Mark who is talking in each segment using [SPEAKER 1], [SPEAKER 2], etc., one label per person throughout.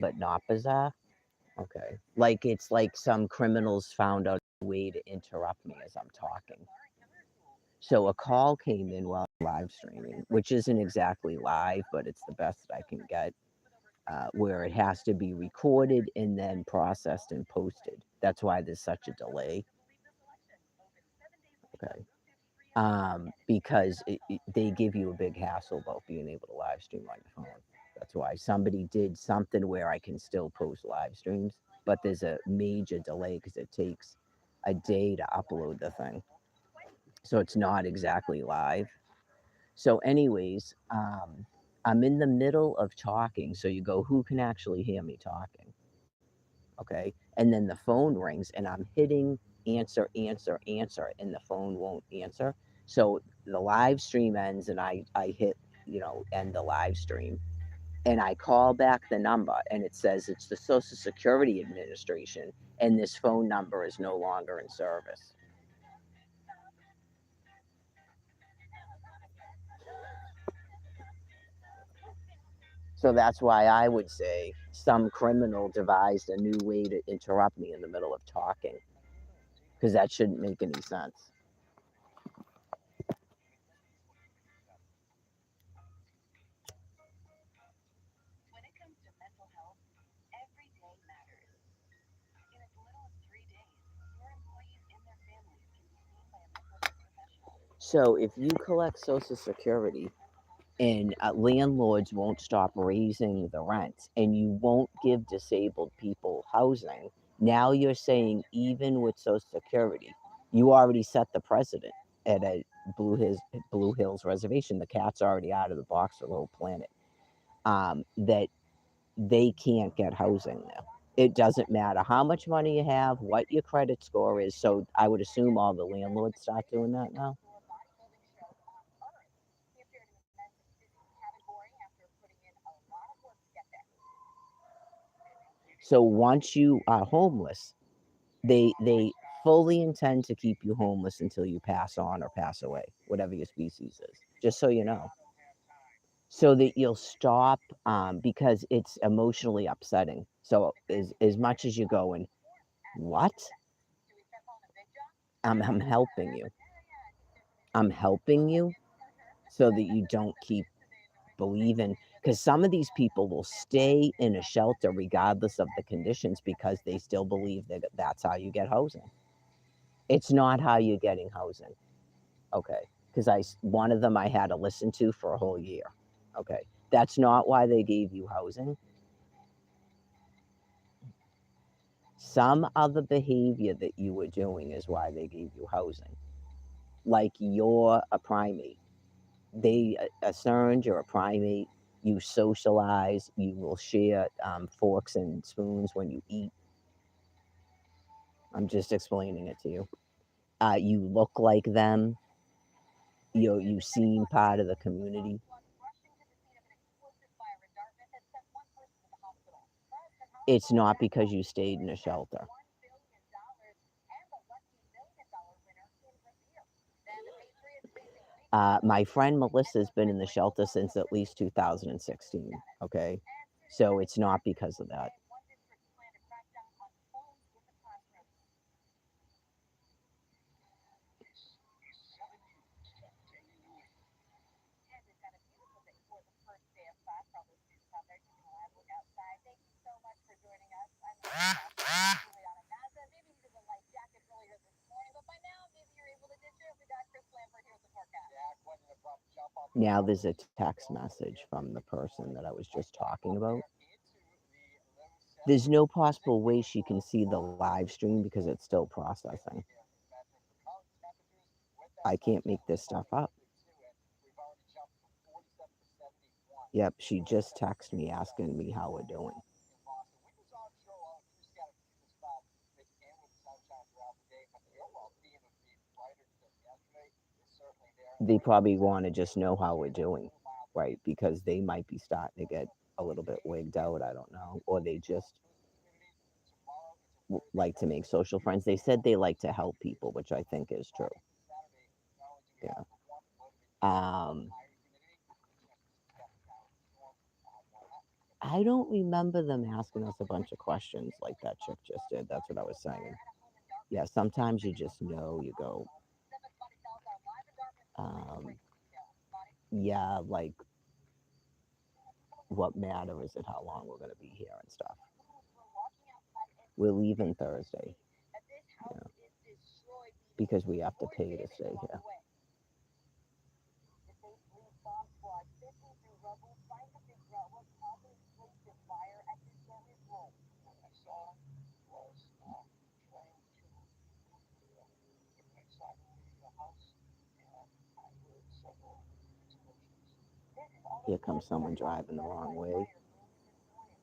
[SPEAKER 1] but not bizarre? Okay. Like it's like some criminals found out a way to interrupt me as I'm talking. So a call came in while live streaming, which isn't exactly live, but it's the best that I can get, where it has to be recorded and then processed and posted. That's why there's such a delay. Okay. Because they give you a big hassle about being able to live stream on your phone. That's why somebody did something where I can still post live streams, but there's a major delay because it takes a day to upload the thing. So it's not exactly live. So, anyways, I'm in the middle of talking. So you go, who can actually hear me talking? Okay. And then the phone rings and I'm hitting answer, answer, answer, and the phone won't answer. So the live stream ends and I hit, end the live stream. And I call back the number and it says it's the Social Security Administration and this phone number is no longer in service. So that's why I would say some criminal devised a new way to interrupt me in the middle of talking because that shouldn't make any sense. So if you collect Social Security and landlords won't stop raising the rents and you won't give disabled people housing, now you're saying even with Social Security, you already set the precedent at a Blue Hills reservation. The cat's already out of the box for the whole planet. That they can't get housing now. It doesn't matter how much money you have, what your credit score is. So I would assume all the landlords start doing that now. So once you are homeless, they fully intend to keep you homeless until you pass on or pass away, whatever your species is. Just so you know, so that you'll stop because it's emotionally upsetting. So as much as you're going, what? I'm helping you. I'm helping you so that you don't keep believing. Because some of these people will stay in a shelter regardless of the conditions because they still believe that that's how you get housing. It's not how you're getting housing. Okay. Because one of them I had to listen to for a whole year. Okay. That's not why they gave you housing. Some other behavior that you were doing is why they gave you housing. Like you're a primate. They assumed you're a primate. You socialize. You will share forks and spoons when you eat. I'm just explaining it to you. You look like them. You seem part of the community. It's not because you stayed in a shelter. My friend Melissa's been in the shelter since at least 2016. Okay. So it's not because of that. Now there's a text message from the person that I was just talking about. There's no possible way she can see the live stream because it's still processing. I can't make this stuff up. Yep, she just texted me asking me how we're doing. They probably want to just know how we're doing, right? Because they might be starting to get a little bit wigged out. I don't know. Or they just like to make social friends. They said they like to help people, which I think is true. Yeah. Um, I don't remember them asking us a bunch of questions like that chick just did. That's what I was saying. Yeah, sometimes you just know, you go, um, yeah, like what matter is it how long we're going to be here and stuff. We're leaving Thursday, yeah, because we have to pay to stay here. Here comes someone driving the wrong way.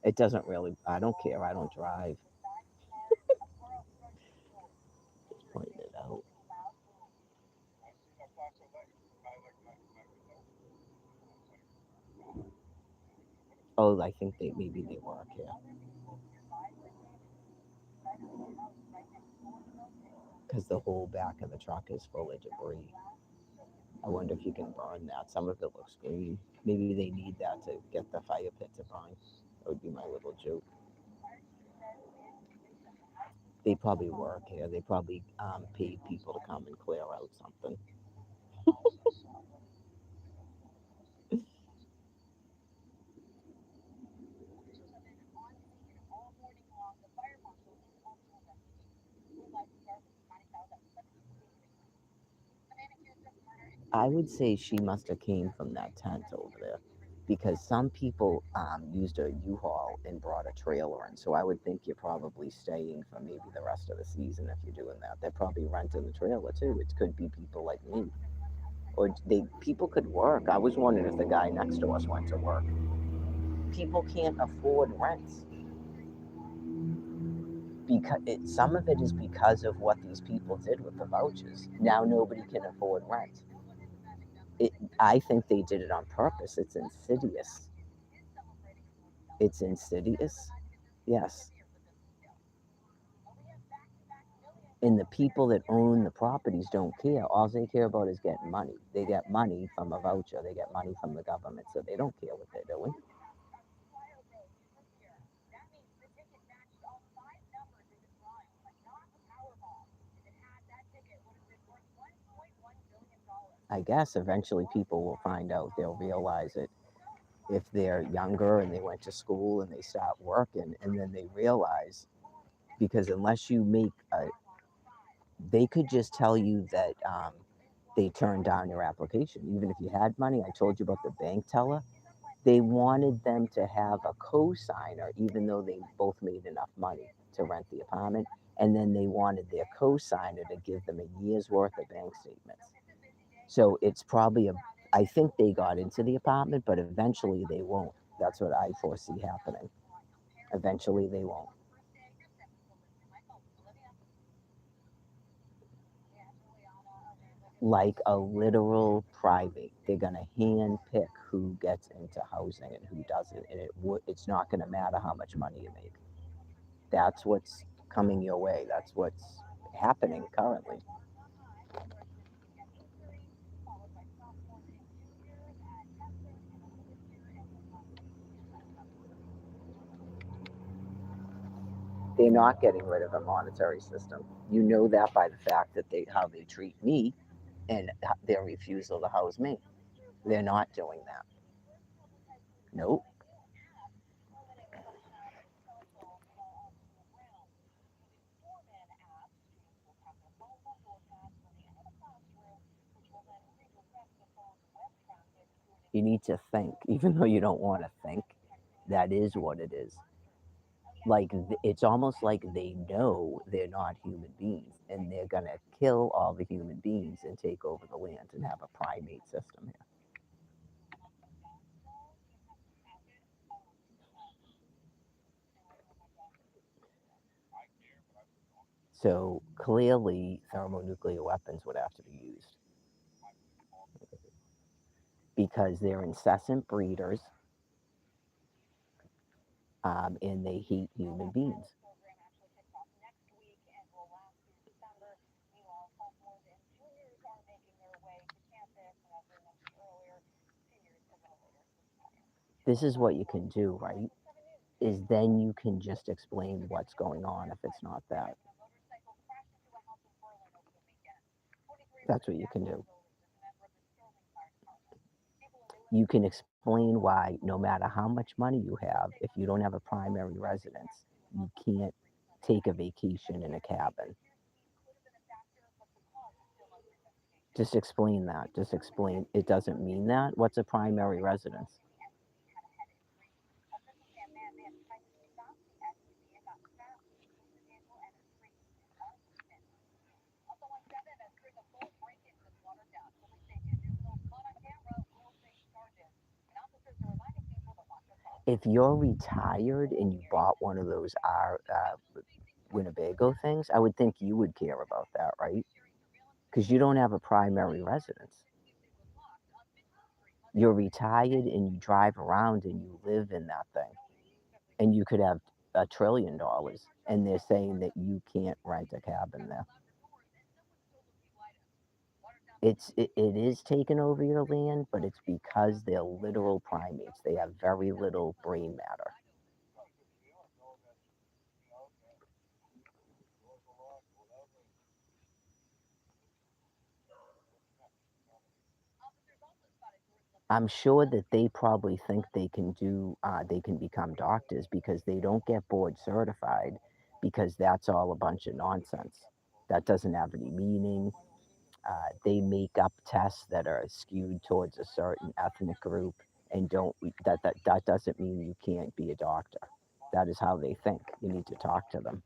[SPEAKER 1] It doesn't really, I don't care. I don't drive. Just pointing it out. Oh, I think they maybe they work here because the whole back of the truck is full of debris. I wonder if you can burn that. Some of it looks green. Maybe they need that to get the fire pit to burn. That would be my little joke. They probably work here. They probably pay people to come and clear out something. I would say she must have came from that tent over there because some people used a U-Haul and brought a trailer in. So I would think you're probably staying for maybe the rest of the season if you're doing that. They're probably renting the trailer too. It could be people like me, or they people could work. I was wondering if the guy next to us went to work. People can't afford rents because some of it is because of what these people did with the vouchers. Now nobody can afford rent. It, I think they did it on purpose. It's insidious. It's insidious. Yes. And the people that own the properties don't care. All they care about is getting money. They get money from a voucher. They get money from the government, so they don't care what they're doing. I guess eventually people will find out. They'll realize it if they're younger and they went to school and they start working, and then they realize because unless you make a, they could just tell you that they turned down your application, even if you had money. I told you about the bank teller. They wanted them to have a co-signer, even though they both made enough money to rent the apartment, and then they wanted their co-signer to give them a year's worth of bank statements. So it's probably a, I think they got into the apartment, but eventually they won't. That's what I foresee happening. Eventually they won't. Like a literal private. They're gonna hand pick who gets into housing and who doesn't, and it's not gonna matter how much money you make. That's what's coming your way. That's what's happening currently. They're not getting rid of a monetary system. You know that by the fact that they how they treat me and their refusal to house me. They're not doing that. Nope. You need to think, even though you don't want to think. That is what it is. Like it's almost like they know they're not human beings, and they're gonna kill all the human beings and take over the land and have a primate system here. So clearly, thermonuclear weapons would have to be used because they're incessant breeders, and they hate human beings. This is what you can do, right? is then you can just explain what's going on if it's not that. That's what you can do. You can explain why no matter how much money you have, if you don't have a primary residence, you can't take a vacation in a cabin. Just explain that. Just explain it doesn't mean that. What's a primary residence? If you're retired and you bought one of those Winnebago things, I would think you would care about that, right? Because you don't have a primary residence. You're retired and you drive around and you live in that thing, and you could have $1 trillion, and they're saying that you can't rent a cabin there. It is taking over your land, but it's because they're literal primates. They have very little brain matter. I'm sure that they probably think they can become doctors because they don't get board certified because that's all a bunch of nonsense. That doesn't have any meaning. They make up tests that are skewed towards a certain ethnic group and don't that doesn't mean you can't be a doctor. That is how they think. You need to talk to them.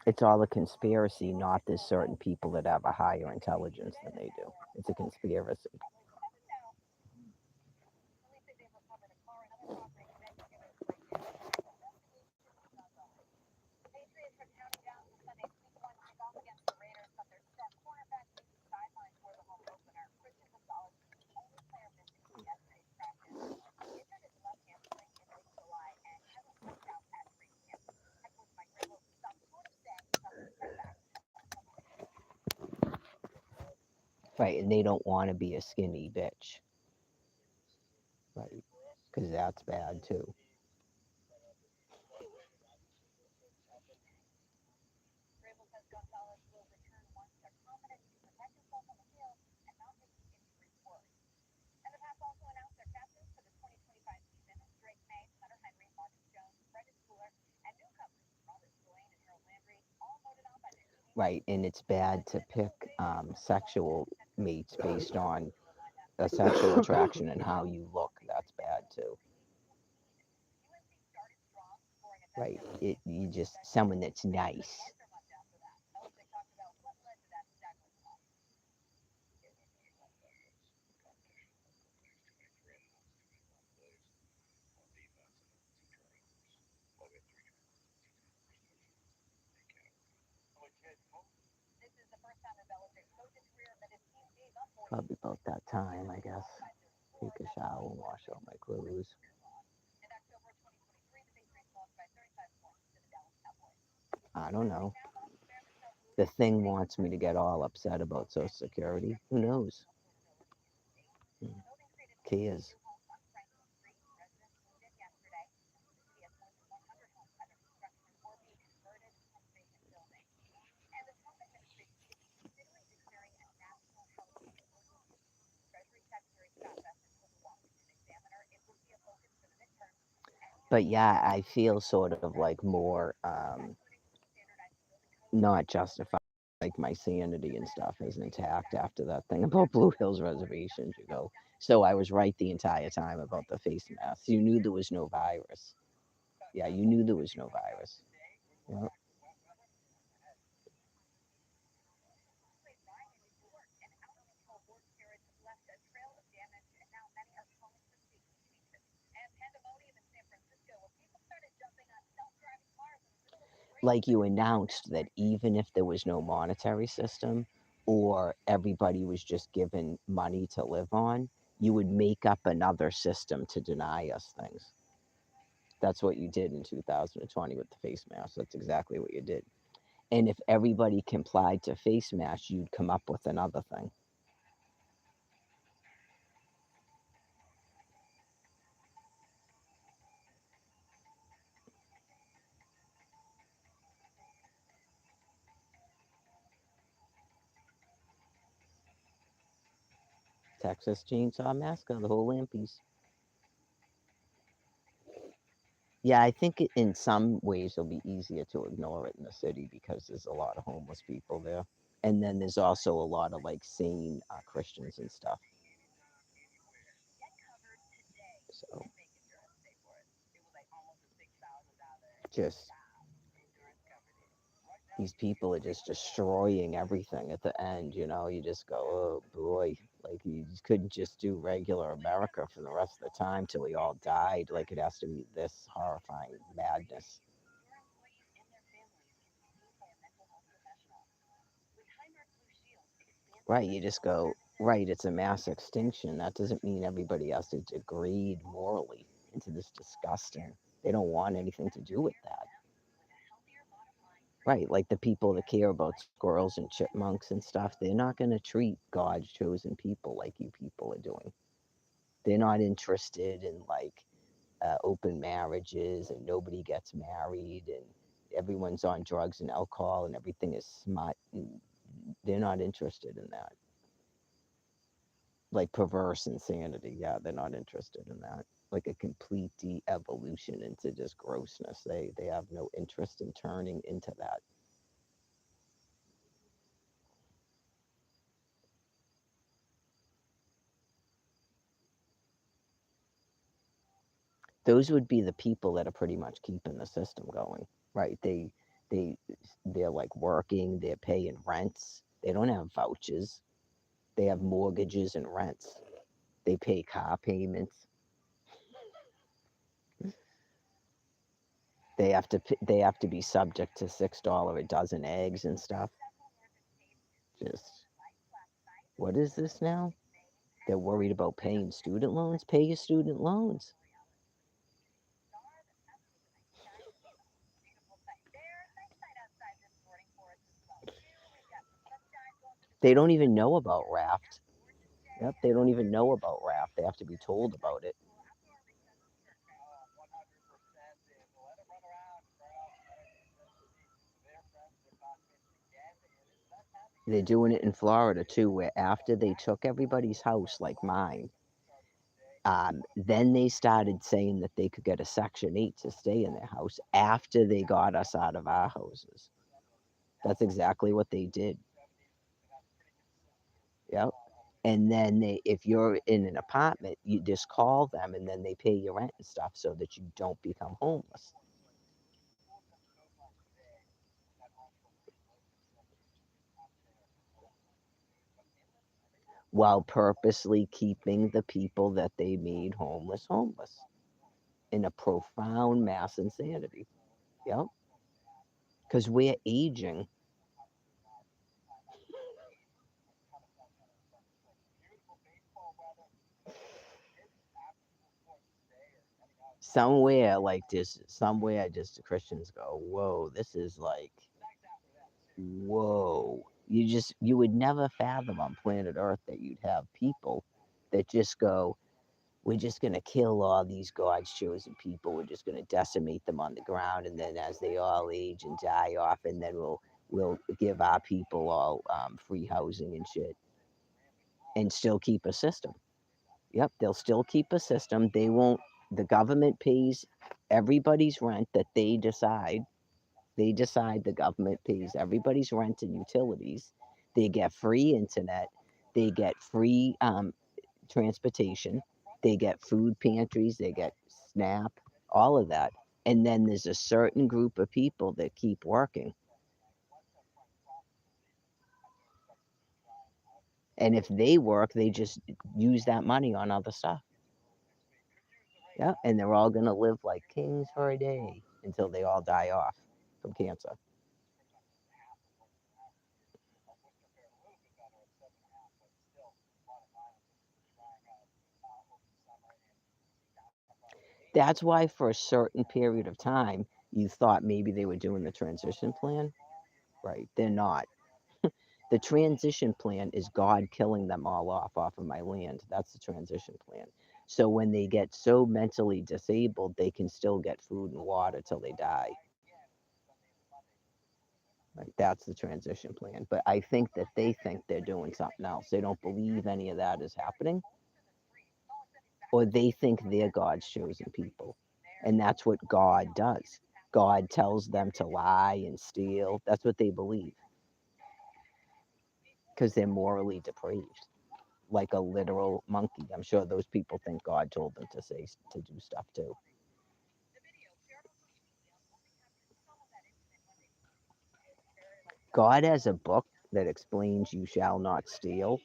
[SPEAKER 1] It's all a conspiracy, not there's certain people that have a higher intelligence than they do. It's a conspiracy. Right, and they don't want to be a skinny bitch, right? Because that's bad too. Right, and it's bad to pick sexual mates based on a sexual attraction and how you look. That's bad too. Right, you just someone that's nice. Probably about that time, I guess. Take a shower and wash out my clothes. I don't know. The thing wants me to get all upset about Social Security. Who knows? Hmm. Cares. But yeah, I feel sort of like more not justified. Like my sanity and stuff is intact after that thing about Blue Hills reservations. So I was right the entire time about the face mask. You knew there was no virus. Yeah, you knew there was no virus. Yeah. Like you announced that even if there was no monetary system or everybody was just given money to live on, you would make up another system to deny us things. That's what you did in 2020 with the face mask. That's exactly what you did. And if everybody complied to face masks, you'd come up with another thing. Texas Chainsaw Massacre, the whole land piece. Yeah, I think in some ways it'll be easier to ignore it in the city because there's a lot of homeless people there. And then there's also a lot of like sane Christians and stuff. So just these people are just destroying everything at the end, you know. You just go, oh boy, like you just couldn't just do regular America for the rest of the time till we all died. Like it has to be this horrifying madness. Right, you just go, right, it's a mass extinction. That doesn't mean everybody has to degrade morally into this disgusting. They don't want anything to do with that. Right, like the people that care about squirrels and chipmunks and stuff, they're not going to treat God's chosen people like you people are doing. They're not interested in like open marriages and nobody gets married and everyone's on drugs and alcohol and everything is smut. And they're not interested in that. Like perverse insanity. Yeah, they're not interested in that. Like a complete de-evolution into just grossness. They have no interest in turning into that. Those would be the people that are pretty much keeping the system going, right? They they're like working, they're paying rents. They don't have vouchers. They have mortgages and rents. They pay car payments. They have to be subject to $6 a dozen eggs and stuff. Just what is this now? They're worried about paying student loans. Pay your student loans. They don't even know about raft. Yep, they don't even know about raft. They have to be told about it. They're doing it in Florida too, where after they took everybody's house, like mine, then they started saying that they could get a Section 8 to stay in their house after they got us out of our houses. That's exactly what they did. Yep. And then if you're in an apartment, you just call them and then they pay your rent and stuff so that you don't become homeless while purposely keeping the people that they made homeless in a profound mass insanity. Yep. Because we're aging. Somewhere like this, somewhere just the Christians go, whoa, this is like, whoa. You would never fathom on planet Earth that you'd have people that just go, we're just going to kill all these God's chosen people. We're just going to decimate them on the ground. And then as they all age and die off, and then we'll give our people all free housing and shit and still keep a system. Yep, they'll still keep a system. They won't, the government pays everybody's rent that they decide. They decide the government pays everybody's rent and utilities. They get free internet. They get free transportation. They get food pantries. They get SNAP, all of that. And then there's a certain group of people that keep working. And if they work, they just use that money on other stuff. Yeah, and they're all gonna live like kings for a day until they all die off from cancer. That's why for a certain period of time you thought maybe they were doing the transition plan. right? They're not. The transition plan is God killing them all off of my land. That's the transition plan. So when they get so mentally disabled, they can still get food and water till they die. Right? That's the transition plan. But I think that they think they're doing something else. They don't believe any of that is happening, or they think they're God's chosen people. And that's what God does. God tells them to lie and steal. That's what they believe because they're morally depraved, like a literal monkey. I'm sure those people think God told them to do stuff too. God has a book that explains you shall not steal,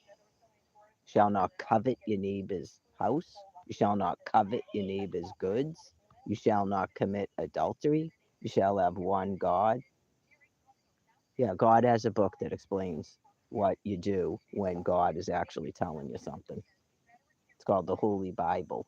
[SPEAKER 1] shall not covet your neighbor's house, you shall not covet your neighbor's goods, you shall not commit adultery, you shall have one God. Yeah, God has a book that explains what you do when God is actually telling you something. It's called the Holy Bible.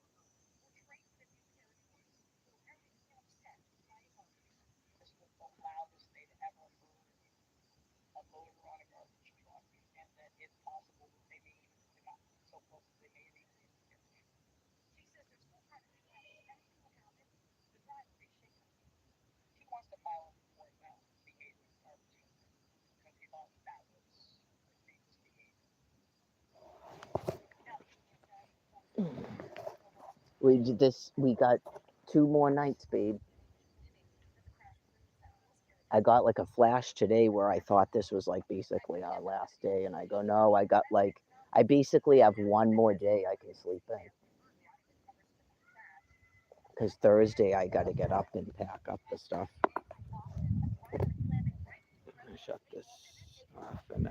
[SPEAKER 1] We did this. We got 2 more nights, babe. I got like a flash today where I thought this was like basically our last day, and I go, no, I got like I basically have one more day I can sleep in because Thursday I got to get up and pack up the stuff. Shut this off and